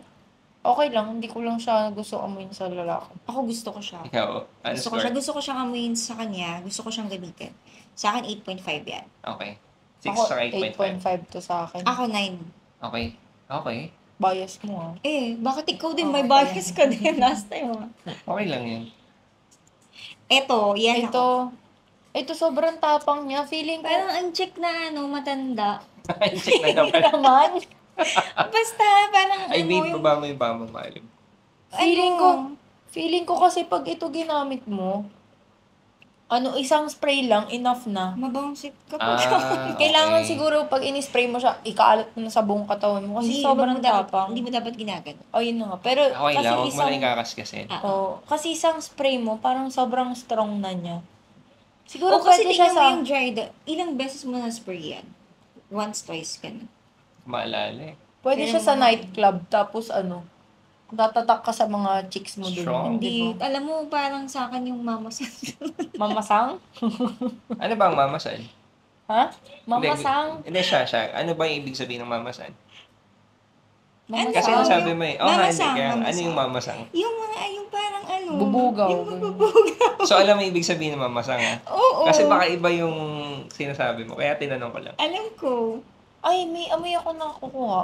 [SPEAKER 3] Okay lang, hindi ko lang siya gusto amuin sa lalaki.
[SPEAKER 2] Ako gusto ko siya.
[SPEAKER 1] Ikaw, ano
[SPEAKER 2] Gusto ko
[SPEAKER 1] score?
[SPEAKER 2] siya. Gusto ko siyang amuyin sa kanya. Gusto ko siyang gamitin. Sa akin, 8.5 yan.
[SPEAKER 1] Okay. 6
[SPEAKER 3] Ako,
[SPEAKER 1] sa 8.5.
[SPEAKER 3] 8.5 to sa akin.
[SPEAKER 2] Ako, 9.
[SPEAKER 1] Okay. Okay.
[SPEAKER 3] Bias mo ah.
[SPEAKER 2] Eh, bakit ikaw din?
[SPEAKER 3] Oo,
[SPEAKER 2] May bias ka din last time, ah.
[SPEAKER 1] Okay lang yun.
[SPEAKER 2] Eto, yan ako.
[SPEAKER 3] Ito sobrang tapang niya. Feeling ko,
[SPEAKER 2] Parang ang check na, matanda.
[SPEAKER 1] Check na
[SPEAKER 3] hindi
[SPEAKER 1] naman.
[SPEAKER 3] naman.
[SPEAKER 2] Basta, parang
[SPEAKER 1] Ay, babe,
[SPEAKER 2] yung...
[SPEAKER 1] baba mo yung bama, malim.
[SPEAKER 3] Feeling ko kasi pag ito ginamit mo, isang spray lang, enough na.
[SPEAKER 2] Mabangsit ka
[SPEAKER 1] Ah,
[SPEAKER 2] pa.
[SPEAKER 3] Kailangan
[SPEAKER 1] okay.
[SPEAKER 3] siguro pag in-spray mo siya, ikaalat mo na sa buong katawan mo. Kasi sobrang tapang.
[SPEAKER 2] Hindi mo dapat ginagano.
[SPEAKER 3] Oh, yun na nga. Pero
[SPEAKER 1] Okay
[SPEAKER 3] kasi
[SPEAKER 1] lang, huwag mo
[SPEAKER 3] isang,
[SPEAKER 1] lang ikakaskasin.
[SPEAKER 3] kasi isang spray mo, parang sobrang strong na niya. Siguro
[SPEAKER 2] O kasi
[SPEAKER 3] pwede siya
[SPEAKER 2] tingnan mo
[SPEAKER 3] sa...
[SPEAKER 2] yung dried. Ilang beses mo na spray yan? Once, twice ka na.
[SPEAKER 1] Maalala eh.
[SPEAKER 3] Pwede siya sa nightclub, tapos tatatak ka sa mga chicks mo dun.
[SPEAKER 1] Strong.
[SPEAKER 2] Hindi,
[SPEAKER 3] Diba?
[SPEAKER 2] alam mo, parang sa akin yung mama sa...
[SPEAKER 3] Mamasang?
[SPEAKER 1] Ano ba ang mamasan?
[SPEAKER 3] Ha? Mamasang?
[SPEAKER 1] Hindi, siya. Ano ba yung ibig sabihin ng mamasan?
[SPEAKER 2] Ano?
[SPEAKER 1] Kasi
[SPEAKER 2] Yung-
[SPEAKER 1] nasabi mo eh. Oh, nga, hindi.
[SPEAKER 2] mamasang,
[SPEAKER 1] Kaya, ano
[SPEAKER 2] mamasang.
[SPEAKER 1] yung mamasang?
[SPEAKER 2] yung mga, yung parang
[SPEAKER 3] Bubugaw.
[SPEAKER 2] Yung bubugaw.
[SPEAKER 1] So, alam mo yung ibig sabihin ng mamasang ha?
[SPEAKER 2] Oo.
[SPEAKER 1] Kasi baka iba yung sinasabi mo. Kaya tinanong ko lang.
[SPEAKER 2] Alam ko.
[SPEAKER 3] Ay, may amoy ako nakukuha.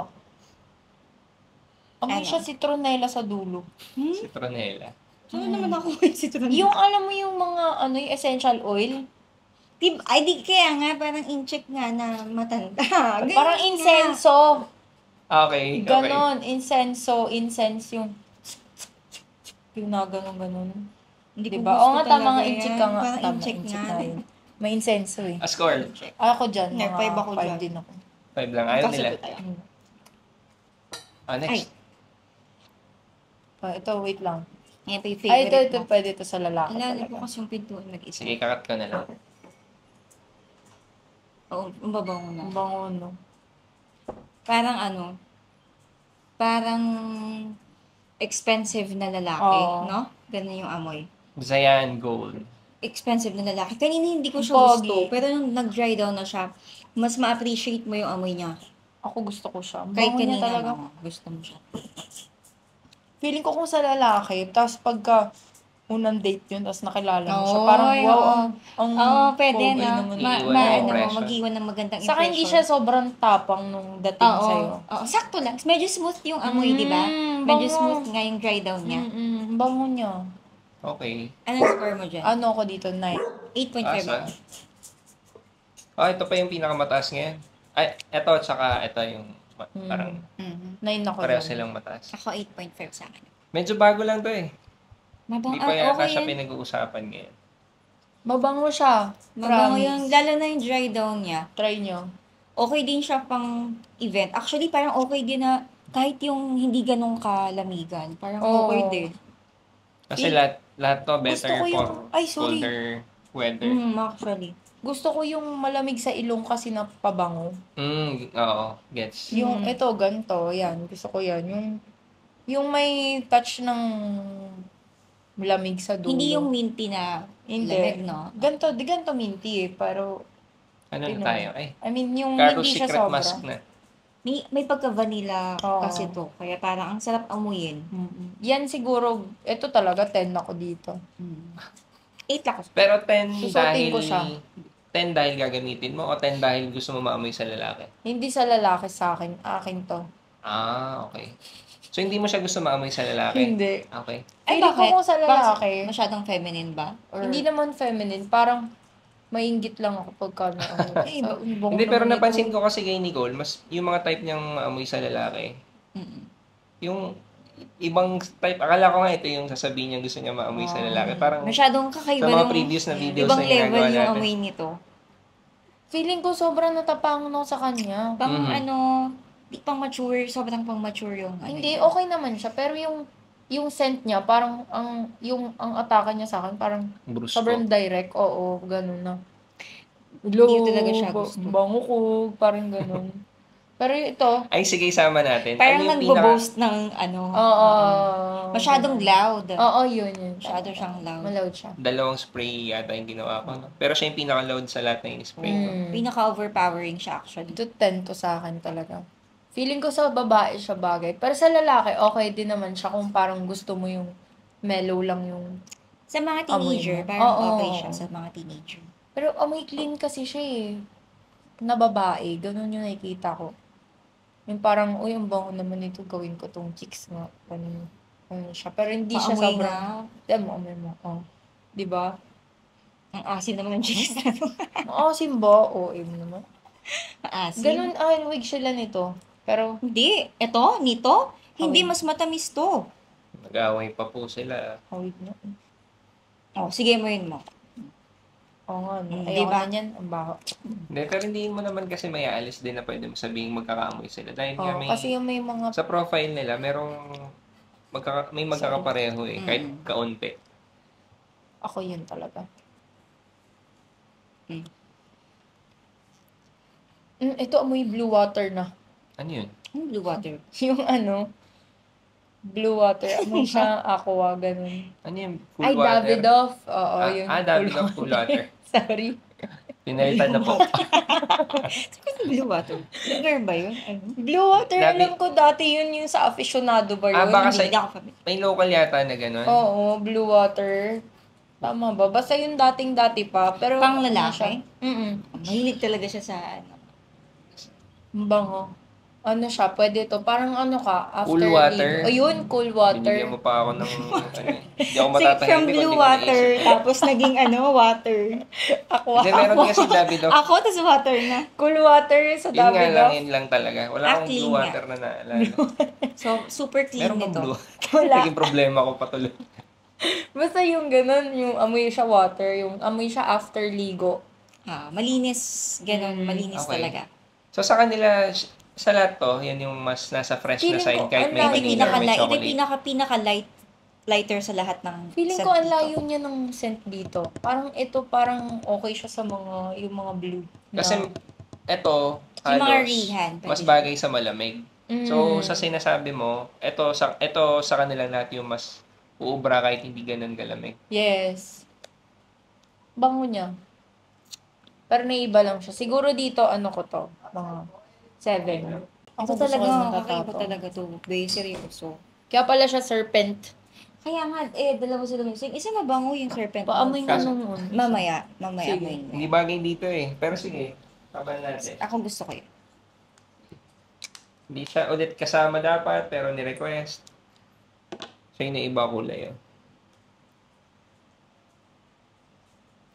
[SPEAKER 3] Amoy
[SPEAKER 2] Ano?
[SPEAKER 3] siya citronella sa dulo.
[SPEAKER 1] Citronella.
[SPEAKER 2] Ano naman ako yung citron?
[SPEAKER 3] Yung alam mo yung mga yung essential oil?
[SPEAKER 2] Ay, di kaya nga, parang in-check nga na matanda. Ganun
[SPEAKER 3] Parang
[SPEAKER 2] nga.
[SPEAKER 3] insenso.
[SPEAKER 1] Okay.
[SPEAKER 3] Ganon. Incense yung na ganon.
[SPEAKER 2] Hindi ko
[SPEAKER 3] Diba?
[SPEAKER 2] gusto
[SPEAKER 3] Oo nga, tama nga,
[SPEAKER 2] talaga
[SPEAKER 3] in-check
[SPEAKER 2] yan.
[SPEAKER 3] ka nga.
[SPEAKER 2] Parang
[SPEAKER 3] Tama,
[SPEAKER 2] in-check
[SPEAKER 3] in-check
[SPEAKER 2] nga.
[SPEAKER 3] nga yun. May insenso eh.
[SPEAKER 1] A score.
[SPEAKER 3] Ako dyan,
[SPEAKER 2] Hindi,
[SPEAKER 3] mga
[SPEAKER 2] 5 ako
[SPEAKER 3] 5
[SPEAKER 2] dyan.
[SPEAKER 3] din ako.
[SPEAKER 1] 5 lang. Ayaw nila.
[SPEAKER 2] Kasagot tayo.
[SPEAKER 1] Next.
[SPEAKER 2] Ay.
[SPEAKER 3] Ito, wait lang.
[SPEAKER 2] Yan pa yung
[SPEAKER 3] Ay, ito,
[SPEAKER 2] favorite mo.
[SPEAKER 3] pwede ito sa lalaki
[SPEAKER 2] Alala
[SPEAKER 3] talaga.
[SPEAKER 2] ko kasi yung pintuan mag-isa.
[SPEAKER 1] Sige, kakat ko na lang.
[SPEAKER 2] Oo, ang babaw mo na.
[SPEAKER 3] Ang bango, no?
[SPEAKER 2] Parang parang expensive na lalaki,
[SPEAKER 3] Oo.
[SPEAKER 2] no? Ganun yung amoy.
[SPEAKER 1] Zayan Gold.
[SPEAKER 2] Expensive na lalaki. Kanina hindi ko siya
[SPEAKER 3] Pogi.
[SPEAKER 2] gusto, pero nung nag-dry down na siya, mas ma-appreciate mo yung amoy niya.
[SPEAKER 3] Ako gusto ko siya. Ang
[SPEAKER 2] Kahit
[SPEAKER 3] bango niya
[SPEAKER 2] kanina,
[SPEAKER 3] talaga.
[SPEAKER 2] gusto mo siya.
[SPEAKER 3] Feeling ko kung sa lalaki, tapos pagka unang date yun, tapos nakilala mo siya,
[SPEAKER 2] Oo,
[SPEAKER 3] parang wow,
[SPEAKER 2] oo.
[SPEAKER 3] ang
[SPEAKER 2] Oo, pwede
[SPEAKER 3] pogi
[SPEAKER 2] na.
[SPEAKER 3] naman.
[SPEAKER 1] Iiwan ng impression.
[SPEAKER 2] Mag-iwan ng magandang impression.
[SPEAKER 3] Saka hindi siya sobrang tapang nung dating
[SPEAKER 2] Oo,
[SPEAKER 3] sa'yo.
[SPEAKER 2] oo, sakto lang. Medyo smooth yung amoy, di ba? Medyo
[SPEAKER 3] bango.
[SPEAKER 2] smooth nga yung dry down niya.
[SPEAKER 3] Bango niya.
[SPEAKER 1] Okay.
[SPEAKER 2] Anong score mo dyan?
[SPEAKER 3] Ano ako dito? 9.
[SPEAKER 2] 8.5
[SPEAKER 1] Asa?
[SPEAKER 2] ako.
[SPEAKER 1] Ito pa yung pinakamataas ngayon. Ay, ito, tsaka ito yung parang
[SPEAKER 3] 9 ako
[SPEAKER 1] pareho
[SPEAKER 3] dyan.
[SPEAKER 1] silang mataas.
[SPEAKER 2] Ako 8.5 sa akin.
[SPEAKER 1] Medyo bago lang to eh.
[SPEAKER 2] Mabang,
[SPEAKER 1] Hindi pa yata
[SPEAKER 2] okay
[SPEAKER 1] siya
[SPEAKER 2] yan.
[SPEAKER 1] pinag-uusapan ngayon.
[SPEAKER 3] Mabango siya.
[SPEAKER 2] Mabango
[SPEAKER 3] Promise.
[SPEAKER 2] yung, lalo na yung dry down niya.
[SPEAKER 3] Try nyo.
[SPEAKER 2] Okay din siya pang event. Actually, parang okay din na kahit yung hindi ganun kalamigan. Parang
[SPEAKER 3] Oo.
[SPEAKER 2] okay din.
[SPEAKER 1] Kasi
[SPEAKER 2] Eh,
[SPEAKER 1] lahat to better
[SPEAKER 3] gusto ko yung-
[SPEAKER 1] for
[SPEAKER 3] ay, sorry.
[SPEAKER 1] colder weather.
[SPEAKER 2] Actually.
[SPEAKER 3] Gusto ko yung malamig sa ilong kasi na pabango.
[SPEAKER 1] Oo, gets.
[SPEAKER 3] Yung ito, ganito. Yan. Gusto ko yan. Yung may touch ng lamig sa dulo.
[SPEAKER 2] Hindi yung minty na
[SPEAKER 3] Hindi.
[SPEAKER 2] lamig, no?
[SPEAKER 3] Ganito minty eh. Pero,
[SPEAKER 1] Ano na
[SPEAKER 3] Pinuno.
[SPEAKER 1] tayo? Ay,
[SPEAKER 3] I mean, yung
[SPEAKER 1] Caro's
[SPEAKER 3] hindi siya
[SPEAKER 1] Secret
[SPEAKER 3] sobra.
[SPEAKER 1] Mask na.
[SPEAKER 2] May pagka-vanilla
[SPEAKER 3] Oo.
[SPEAKER 2] kasi to. Kaya parang ang sarap amuyin.
[SPEAKER 3] Yan siguro, ito talaga 10 ako dito.
[SPEAKER 2] 8 ako.
[SPEAKER 1] Pero 10
[SPEAKER 3] Susuotin
[SPEAKER 1] dahil
[SPEAKER 3] ko siya.
[SPEAKER 1] 10 dahil gagamitin mo o 10 dahil gusto mo maamoy sa lalaki?
[SPEAKER 3] Hindi sa lalaki sa akin. Akin to.
[SPEAKER 1] Ah, okay. So, hindi mo siya gusto maamoy sa lalaki?
[SPEAKER 3] Hindi.
[SPEAKER 1] Okay.
[SPEAKER 2] Ay,
[SPEAKER 3] Feeling ko
[SPEAKER 2] bakit?
[SPEAKER 3] kung sa lalaki,
[SPEAKER 2] Masyadong feminine ba? Or...
[SPEAKER 3] hindi naman feminine. Parang mainggit lang ako pagka naamoy.
[SPEAKER 2] Ay, iba-
[SPEAKER 1] Hindi, pero napansin ko kasi kay Nicole, mas yung mga type niyang maamoy sa lalaki,
[SPEAKER 2] Mm-mm.
[SPEAKER 1] yung ibang type, akala ko nga ito yung sasabihin niya gusto niya maamoy sa lalaki. Parang
[SPEAKER 2] Masyadong kakaiba
[SPEAKER 1] sa mga
[SPEAKER 2] yung
[SPEAKER 1] previous na videos
[SPEAKER 2] ibang
[SPEAKER 1] na
[SPEAKER 2] level
[SPEAKER 1] ginagawa
[SPEAKER 2] yung
[SPEAKER 1] natin.
[SPEAKER 2] amoy nito.
[SPEAKER 3] Feeling ko sobrang natapangan ako sa kanya.
[SPEAKER 2] Pang
[SPEAKER 1] Mhm.
[SPEAKER 2] ano, di pang mature, sobrang pang mature yung ano.
[SPEAKER 3] Hindi,
[SPEAKER 2] niya.
[SPEAKER 3] okay naman siya. Pero yung scent niya, parang ang atake niya sa akin, parang
[SPEAKER 1] Brusko.
[SPEAKER 3] sobrang direct. Oo, ganun na.
[SPEAKER 2] Hindi ko talaga siya gusto.
[SPEAKER 3] Bango ko, parang ganun. Pero ito,
[SPEAKER 1] Ay, sige, isama natin.
[SPEAKER 2] Parang
[SPEAKER 1] ano yung
[SPEAKER 2] nagbo-boast ng ano.
[SPEAKER 3] oo.
[SPEAKER 2] Masyadong loud.
[SPEAKER 3] Oo, yun.
[SPEAKER 2] Masyado siyang loud.
[SPEAKER 3] Maloud siya.
[SPEAKER 1] dalawang spray yata yung ginawa ko. No? Pero siya yung pinaka-loud sa lahat na in-spray ko.
[SPEAKER 2] Pinaka-overpowering siya actually.
[SPEAKER 3] Ito 10 to sa akin talaga. Feeling ko sa babae siya bagay. Pero sa lalaki, okay din naman siya kung parang gusto mo yung mellow lang yung...
[SPEAKER 2] Sa mga
[SPEAKER 3] Amoy
[SPEAKER 2] teenager,
[SPEAKER 3] mo.
[SPEAKER 2] parang
[SPEAKER 3] Oo.
[SPEAKER 2] okay siya sa mga teenager.
[SPEAKER 3] Pero amoy clean kasi siya eh. Na babae. Ganun yung nakikita ko. Yung parang, uy, ang bango naman ito. Gawin ko tong chicks nga. Ganun siya. Pero hindi siya
[SPEAKER 2] Paamoy
[SPEAKER 3] sobrang...
[SPEAKER 2] nga.
[SPEAKER 3] Diyan mo, amoy mo. Oh. Diba?
[SPEAKER 2] Ang asin naman ng chicks na to.
[SPEAKER 3] Maasim ba? Oo, naman.
[SPEAKER 2] Maasim.
[SPEAKER 3] Ganun, wig sila nito. Pero,
[SPEAKER 2] Hindi. Ito, nito, hindi
[SPEAKER 3] Awig.
[SPEAKER 2] mas matamis to.
[SPEAKER 1] Nag-away pa po sila.
[SPEAKER 3] wig na.
[SPEAKER 2] Oh, sige mo yun mo.
[SPEAKER 3] Oo nga, no?
[SPEAKER 2] Di
[SPEAKER 3] Ayoko
[SPEAKER 2] ba?
[SPEAKER 3] na niyan. Ang baho.
[SPEAKER 1] Hindi, pero hindi mo naman kasi may aalis din na pwede mo sabihin magkakaamoy sila. Dahil nga
[SPEAKER 3] Oo,
[SPEAKER 1] may...
[SPEAKER 3] kasi yung may mga...
[SPEAKER 1] Sa profile nila, may magkakapareho eh, kahit
[SPEAKER 2] Mm.
[SPEAKER 1] kaunti.
[SPEAKER 3] Ako yun talaga.
[SPEAKER 2] Mm.
[SPEAKER 3] Ito amoy blue water na.
[SPEAKER 1] Ano yun?
[SPEAKER 2] Blue water.
[SPEAKER 3] Yung ano, blue water. Amoy siya aqua, ganun.
[SPEAKER 1] Ano yun? Cool
[SPEAKER 3] Ay,
[SPEAKER 1] water?
[SPEAKER 3] Davidoff. Oo, yun.
[SPEAKER 1] Davidoff cool water.
[SPEAKER 3] Sorry.
[SPEAKER 1] Pinalitan na po.
[SPEAKER 2] Blue water. Sugar ba yun? Ano?
[SPEAKER 3] Blue water,
[SPEAKER 1] Davi-
[SPEAKER 3] alam ko dati yun yung sa aficionado ba yun?
[SPEAKER 1] baka
[SPEAKER 2] Hindi ako familiar.
[SPEAKER 1] May local yata na gano'n.
[SPEAKER 3] Oo, blue water. Tama ba? Basta yung dating-dati pa. Pero
[SPEAKER 2] Pang
[SPEAKER 3] ano
[SPEAKER 2] lalaki?
[SPEAKER 3] siya? Mm-mm.
[SPEAKER 2] Mahilig talaga siya sa ano.
[SPEAKER 3] Ang bango. Ano siya, pwede to. Parang ano ka, after
[SPEAKER 1] Cool water.
[SPEAKER 3] ligo. Ayun, cool water.
[SPEAKER 1] Binigyan mo pa ako ng... Hindi ako
[SPEAKER 2] From
[SPEAKER 1] matatahimik.
[SPEAKER 2] blue water, tapos naging ano, water.
[SPEAKER 3] Aqua.
[SPEAKER 1] Hindi, meron din kasi Davidoff.
[SPEAKER 2] Ako, tapos water na.
[SPEAKER 3] Cool water sa
[SPEAKER 1] Yun nga lang,
[SPEAKER 3] Davidoff.
[SPEAKER 1] yun lang talaga. Wala akong
[SPEAKER 2] Clean
[SPEAKER 1] blue
[SPEAKER 2] nga.
[SPEAKER 1] water na naalala.
[SPEAKER 2] So, super clean
[SPEAKER 1] Meron bang
[SPEAKER 2] nito.
[SPEAKER 1] blue?
[SPEAKER 3] Wala.
[SPEAKER 1] Naging problema ko patuloy.
[SPEAKER 3] Basta yung ganun, yung amoy siya water, yung amoy siya after ligo.
[SPEAKER 2] Malinis, ganun, malinis
[SPEAKER 1] Okay.
[SPEAKER 2] talaga.
[SPEAKER 1] So sa kanila, sa lahat to, yan yung mas nasa fresh na
[SPEAKER 3] Feeling
[SPEAKER 1] side.
[SPEAKER 3] ko,
[SPEAKER 1] Kahit may
[SPEAKER 3] ang
[SPEAKER 2] Ito
[SPEAKER 1] vanilla or may
[SPEAKER 2] ito
[SPEAKER 1] chocolate.
[SPEAKER 2] pinaka-light, lighter sa lahat ng
[SPEAKER 3] Feeling
[SPEAKER 2] scent
[SPEAKER 3] ko ang
[SPEAKER 2] dito.
[SPEAKER 3] layo niya ng scent dito. Parang ito, parang okay siya sa mga, yung mga blue.
[SPEAKER 1] Kasi eto,
[SPEAKER 2] Yung mga
[SPEAKER 1] halos,
[SPEAKER 2] rihan.
[SPEAKER 1] mas bagay sa malamig.
[SPEAKER 3] Mm.
[SPEAKER 1] So sa sinasabi mo, eto sa kanila lahat yung mas uubra kahit hindi ganun kalamig.
[SPEAKER 3] Yes. Bango niya. Pero naiba lang siya. Siguro dito, ano ko to? Mga 7.
[SPEAKER 2] Ito talaga, kakaiba talaga to. Very seryoso.
[SPEAKER 3] Kaya pala siya serpent.
[SPEAKER 2] Kaya nga, dalawa sila. Yung isa mabango yung serpent.
[SPEAKER 3] Paamoy nga
[SPEAKER 1] Kaso-
[SPEAKER 3] nung
[SPEAKER 2] Mamaya
[SPEAKER 3] Sige.
[SPEAKER 2] amoy
[SPEAKER 1] Hindi
[SPEAKER 2] mo.
[SPEAKER 1] bagay dito eh. Pero sige, kapan natin.
[SPEAKER 2] Ako gusto ko yun.
[SPEAKER 1] Hindi siya ulit kasama dapat, pero ni-request. Siya yung naiba kulay.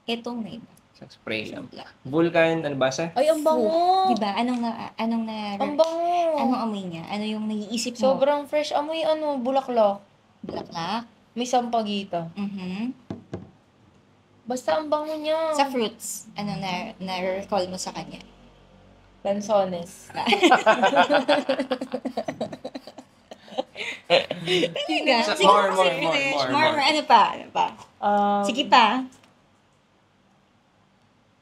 [SPEAKER 2] Itong may
[SPEAKER 1] Isang spray lang. Vulcan, ano ba sa?
[SPEAKER 3] Ay, ang bango!
[SPEAKER 2] Diba? Anong
[SPEAKER 3] Ang bango!
[SPEAKER 2] anong amoy niya? Ano yung naiisip mo?
[SPEAKER 3] Sobrang fresh. Amoy bulaklak.
[SPEAKER 2] Bulaklak?
[SPEAKER 3] May sampagita.
[SPEAKER 2] Mhm.
[SPEAKER 3] Basta ang bango niya.
[SPEAKER 2] Sa fruits, ano na-recall mo sa kanya?
[SPEAKER 3] Lanzones.
[SPEAKER 2] Talaga?
[SPEAKER 1] So,
[SPEAKER 2] Sige,
[SPEAKER 1] more.
[SPEAKER 2] Ano pa? Sige pa.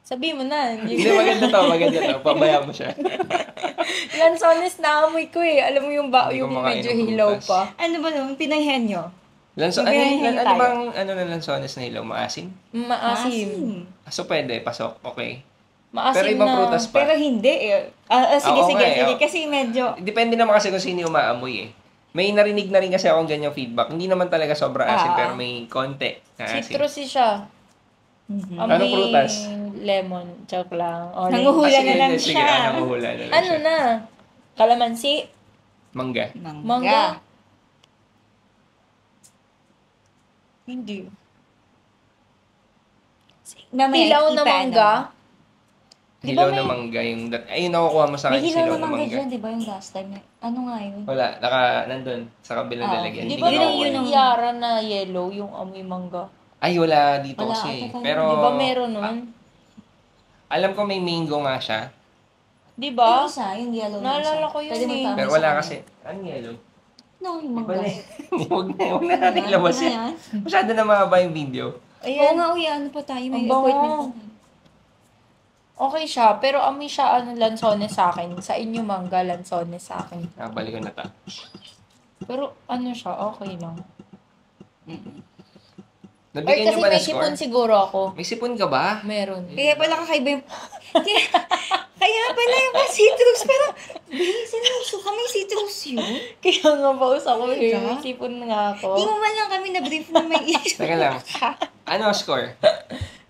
[SPEAKER 3] Sabi mo na.
[SPEAKER 1] Hindi, maganda to. Pabaya mo siya.
[SPEAKER 3] Lanzones na amoy ko eh. Alam mo yung
[SPEAKER 1] Hindi ko
[SPEAKER 3] yung
[SPEAKER 1] makain
[SPEAKER 3] medyo
[SPEAKER 1] ng
[SPEAKER 3] hilaw
[SPEAKER 1] prutas.
[SPEAKER 3] pa.
[SPEAKER 2] Ano ba nung pinayhan nyo?
[SPEAKER 1] Ano
[SPEAKER 2] tayo.
[SPEAKER 1] bang na lansones na ilaw? Maasim?
[SPEAKER 3] Maasim.
[SPEAKER 1] So pwede, pasok. Okay.
[SPEAKER 3] Maasim
[SPEAKER 1] Pero ibang
[SPEAKER 3] na.
[SPEAKER 1] prutas pa.
[SPEAKER 2] Pero hindi eh. Sige,
[SPEAKER 1] Oo
[SPEAKER 2] sige,
[SPEAKER 1] nga eh,
[SPEAKER 2] sige.
[SPEAKER 1] oo.
[SPEAKER 2] Kasi medyo,
[SPEAKER 1] Depende naman kasi kung sino yung maamoy eh. May narinig na rin kasi akong ganyang feedback. Hindi naman talaga sobra asim, pero may konti na asim.
[SPEAKER 3] Citrusy siya.
[SPEAKER 2] Mhm.
[SPEAKER 3] Amoy
[SPEAKER 1] Anong prutas?
[SPEAKER 3] lemon. Joke lang. Orange.
[SPEAKER 2] Nanguhula na
[SPEAKER 1] Sige,
[SPEAKER 2] lang
[SPEAKER 1] sige,
[SPEAKER 2] siya.
[SPEAKER 1] nanguhula na lang
[SPEAKER 3] Ano
[SPEAKER 1] siya.
[SPEAKER 3] na? Kalamansi?
[SPEAKER 1] Mangga.
[SPEAKER 2] Mangga.
[SPEAKER 3] Mangga? Hindi.
[SPEAKER 2] Mamaya,
[SPEAKER 3] Hilaw na
[SPEAKER 2] ipaano.
[SPEAKER 3] mangga? Di ba
[SPEAKER 1] Hilaw
[SPEAKER 3] may-
[SPEAKER 1] na mangga. Yung ayun, nakukuha mo sa
[SPEAKER 2] May
[SPEAKER 1] akin,
[SPEAKER 2] hilaw
[SPEAKER 1] hilaw
[SPEAKER 2] na
[SPEAKER 1] na
[SPEAKER 2] mangga
[SPEAKER 1] mangga.
[SPEAKER 2] dyan, di ba yung last time? Ano nga yun?
[SPEAKER 1] Wala, nandun, sa kabilang
[SPEAKER 2] Ah,
[SPEAKER 1] lalagyan.
[SPEAKER 3] Di
[SPEAKER 1] Hindi
[SPEAKER 3] ba
[SPEAKER 1] ko
[SPEAKER 2] Yun ang-
[SPEAKER 3] may
[SPEAKER 1] nakukuha.
[SPEAKER 2] yun ang-
[SPEAKER 3] yara na yellow yung amoy mangga?
[SPEAKER 1] Ay, wala dito
[SPEAKER 2] Wala
[SPEAKER 1] kasi.
[SPEAKER 2] ata tayo.
[SPEAKER 1] Pero,
[SPEAKER 3] Di ba meron nun?
[SPEAKER 1] alam ko may mango nga siya.
[SPEAKER 3] Di
[SPEAKER 2] Yung
[SPEAKER 3] ba?
[SPEAKER 2] isa, yung yellow na
[SPEAKER 3] Naalala
[SPEAKER 2] isa.
[SPEAKER 3] ko yun
[SPEAKER 2] Pwede
[SPEAKER 3] eh.
[SPEAKER 2] magpaamoy
[SPEAKER 1] Pero
[SPEAKER 2] sa
[SPEAKER 1] wala
[SPEAKER 2] kanya.
[SPEAKER 1] kasi. Ano yellow?
[SPEAKER 2] No, yung
[SPEAKER 1] Iba
[SPEAKER 2] mangga.
[SPEAKER 1] na eh. Huwag na natin ilabas
[SPEAKER 2] Ano
[SPEAKER 1] yan.
[SPEAKER 2] yan?
[SPEAKER 1] Masyado na mahaba yung video.
[SPEAKER 2] Oo
[SPEAKER 3] Ayan.
[SPEAKER 2] nga, uy, ano pa tayo? May
[SPEAKER 3] Ang bango.
[SPEAKER 2] appointment pa.
[SPEAKER 3] Okay siya, pero amoy siya lansones sa akin. Sa inyo mangga, lansones sa akin.
[SPEAKER 1] Balik ko na ta.
[SPEAKER 3] Pero ano siya, okay lang. Or
[SPEAKER 1] Nabigyan
[SPEAKER 3] kasi
[SPEAKER 1] niyo ba
[SPEAKER 3] may
[SPEAKER 1] ng score?
[SPEAKER 3] sipon siguro ako.
[SPEAKER 1] May sipon ka ba?
[SPEAKER 3] Meron.
[SPEAKER 2] Kaya pala kakaiba yung... kaya pala yung citrus. Pero, seryoso ka, may citrus yun?
[SPEAKER 3] Kaya nga paus ako eh.
[SPEAKER 2] Talaga?
[SPEAKER 3] May sipon nga
[SPEAKER 2] Di
[SPEAKER 3] ako.
[SPEAKER 2] mo man lang kami na-brief na may issue.
[SPEAKER 1] Teka lang. Ano ang score?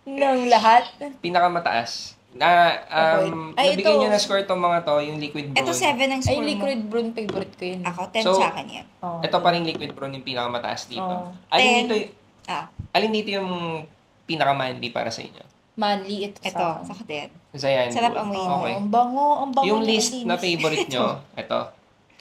[SPEAKER 3] Ng lahat.
[SPEAKER 1] Pinakamataas.
[SPEAKER 3] Ay,
[SPEAKER 1] Nabigyan
[SPEAKER 3] ito.
[SPEAKER 1] niyo na score tong mga to, yung liquid brown.
[SPEAKER 2] Ito 7 ang
[SPEAKER 3] Ay,
[SPEAKER 2] score mo.
[SPEAKER 3] liquid brown favorite ko yun.
[SPEAKER 2] Ako, 10
[SPEAKER 1] So,
[SPEAKER 2] sa akin yan.
[SPEAKER 3] Oh.
[SPEAKER 1] Ito pa rin liquid brown yung pinakamataas dito.
[SPEAKER 3] Oh.
[SPEAKER 1] Alin
[SPEAKER 2] 10.
[SPEAKER 1] dito,
[SPEAKER 2] Ah,
[SPEAKER 1] alin dito yung pinakamanly para sa inyo?
[SPEAKER 3] Manly ito
[SPEAKER 2] ito,
[SPEAKER 3] sa akin.
[SPEAKER 2] sa din.
[SPEAKER 1] Zayan.
[SPEAKER 2] Sarap
[SPEAKER 1] Gold.
[SPEAKER 2] amoy.
[SPEAKER 1] Okay.
[SPEAKER 3] Ang bango, ang bango.
[SPEAKER 1] Yung
[SPEAKER 3] niya,
[SPEAKER 1] list
[SPEAKER 3] ang
[SPEAKER 1] na
[SPEAKER 3] linis.
[SPEAKER 1] favorite nyo, ito.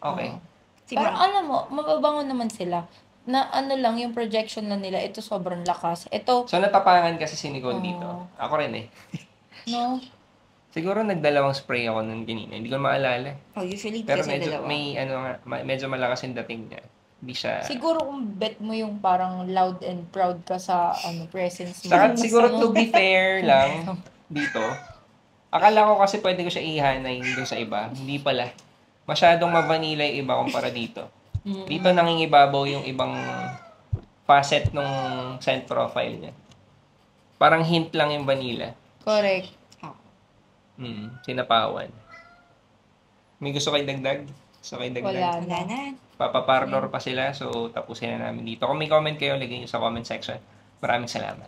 [SPEAKER 1] Okay.
[SPEAKER 3] Pero
[SPEAKER 2] Siguro.
[SPEAKER 3] alam mo, mababango naman sila. Na ano lang, yung projection lang nila, ito sobrang lakas. Ito,
[SPEAKER 1] So, natapangan kasi si Nicole
[SPEAKER 3] Oh.
[SPEAKER 1] dito. Ako rin eh.
[SPEAKER 3] no?
[SPEAKER 1] Siguro nagdalawang spray ako nun kanina. Hindi ko maalala.
[SPEAKER 2] Oh, usually
[SPEAKER 1] Pero
[SPEAKER 2] kasi
[SPEAKER 1] medyo,
[SPEAKER 2] dalawa.
[SPEAKER 1] may ano nga, medyo malakas yung dating niya. Hindi siya...
[SPEAKER 3] Siguro kung bet mo yung parang loud and proud ka sa presence mo.
[SPEAKER 1] Saka siguro
[SPEAKER 3] Basta
[SPEAKER 1] to
[SPEAKER 3] mo-
[SPEAKER 1] be fair lang dito. Akala ko kasi pwede ko siya ihanay doon sa iba. Hindi pala. Masyadong mavanilla yung iba kumpara dito.
[SPEAKER 3] Mm.
[SPEAKER 1] Dito nangingibabaw yung ibang facet ng scent profile niya. Parang hint lang yung vanilla.
[SPEAKER 3] Correct.
[SPEAKER 1] Sinapawan. May gusto kayo dagdag? Gusto kayo dagdag?
[SPEAKER 3] Wala
[SPEAKER 2] Wala
[SPEAKER 3] na.
[SPEAKER 2] na.
[SPEAKER 1] Papaparlor pa sila, so tapusin na namin dito. Kung may comment kayo, lagay nyo sa comment section. Maraming salamat.